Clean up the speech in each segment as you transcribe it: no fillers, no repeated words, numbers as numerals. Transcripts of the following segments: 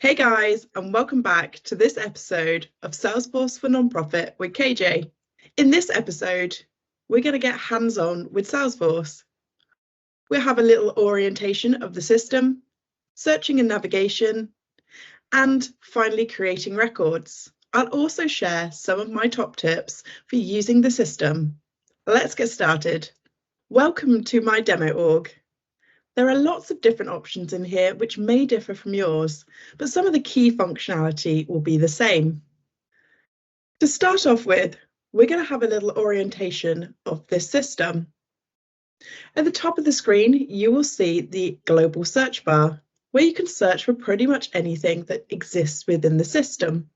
Hey guys, and welcome back to this episode of Salesforce for Nonprofit with KJ. In this episode, we're going to get hands-on with Salesforce. We'll have a little orientation of the system, searching and navigation, and finally creating records. I'll also share some of my top tips for using the system. Let's get started. Welcome to my demo org. There are lots of different options in here which may differ from yours, but some of the key functionality will be the same. To start off with, we're going to have a little orientation of this system. At the top of the screen, you will see the global search bar, where you can search for pretty much anything that exists within the system.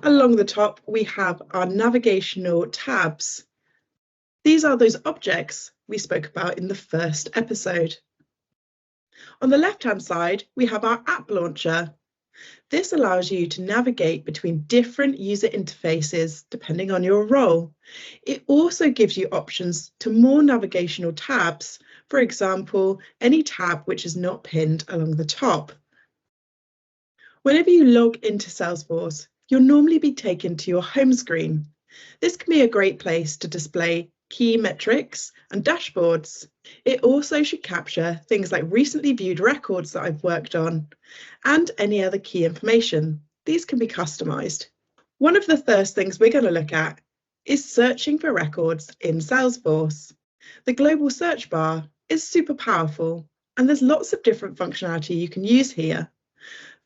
Along the top, we have our navigational tabs. These are those objects we spoke about in the first episode. On the left-hand side, we have our app launcher. This allows you to navigate between different user interfaces depending on your role. It also gives you options to more navigational tabs, for example, any tab which is not pinned along the top. Whenever you log into Salesforce, you'll normally be taken to your home screen. This can be a great place to display key metrics and dashboards. It also should capture things like recently viewed records that I've worked on and any other key information. These can be customized. One of the first things we're going to look at is searching for records in Salesforce. The global search bar is super powerful and there's lots of different functionality you can use here.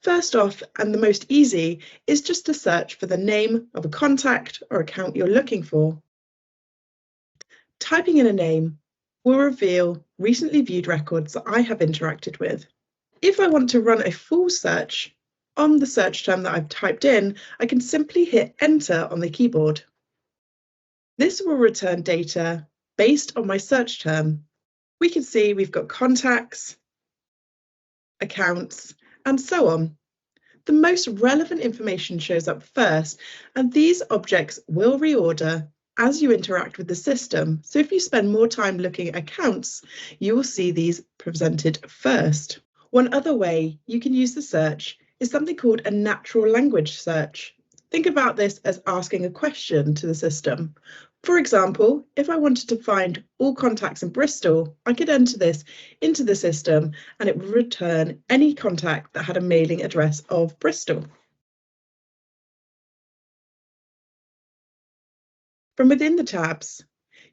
First off, and the most easy, is just to search for the name of a contact or account you're looking for. Typing in a name will reveal recently viewed records that I have interacted with. If I want to run a full search on the search term that I've typed in, I can simply hit enter on the keyboard. This will return data based on my search term. We can see we've got contacts, accounts, and so on. The most relevant information shows up first, and these objects will reorder as you interact with the system. So if you spend more time looking at accounts, you will see these presented first. One other way you can use the search is something called a natural language search. Think about this as asking a question to the system. For example, if I wanted to find all contacts in Bristol, I could enter this into the system and it would return any contact that had a mailing address of Bristol. From within the tabs,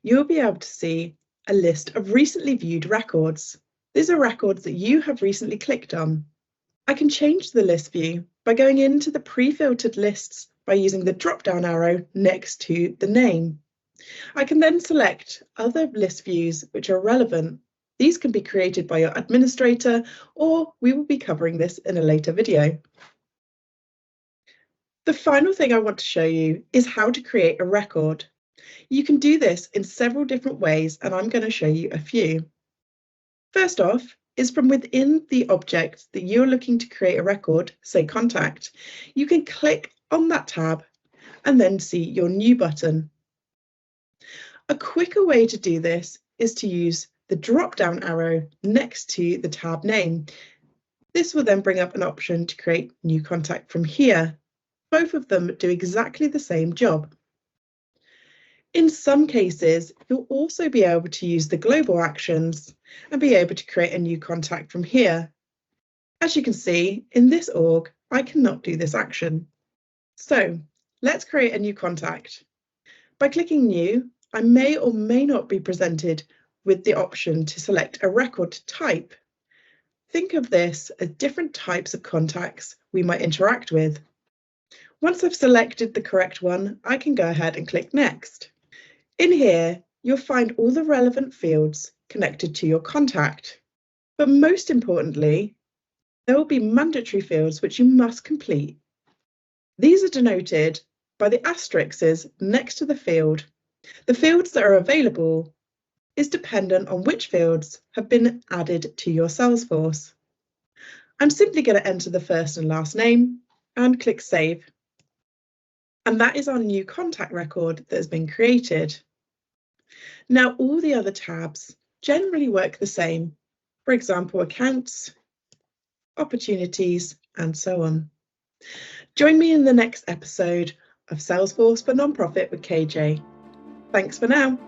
you'll be able to see a list of recently viewed records. These are records that you have recently clicked on. I can change the list view by going into the pre-filtered lists by using the drop-down arrow next to the name. I can then select other list views which are relevant. These can be created by your administrator, or we will be covering this in a later video. The final thing I want to show you is how to create a record. You can do this in several different ways, and I'm going to show you a few. First off is from within the object that you're looking to create a record, say contact, you can click on that tab and then see your new button. A quicker way to do this is to use the drop-down arrow next to the tab name. This will then bring up an option to create new contact from here. Both of them do exactly the same job. In some cases, you'll also be able to use the global actions and be able to create a new contact from here. As you can see, in this org, I cannot do this action. So let's create a new contact. By clicking New, I may or may not be presented with the option to select a record type. Think of this as different types of contacts we might interact with. Once I've selected the correct one, I can go ahead and click Next. In here, you'll find all the relevant fields connected to your contact. But most importantly, there will be mandatory fields which you must complete. These are denoted by the asterisks next to the field. The fields that are available is dependent on which fields have been added to your Salesforce. I'm simply going to enter the first and last name and click Save. And that is our new contact record that has been created. Now, all the other tabs generally work the same. For example, accounts, opportunities, and so on. Join me in the next episode of Salesforce for Nonprofit with KJ. Thanks for now.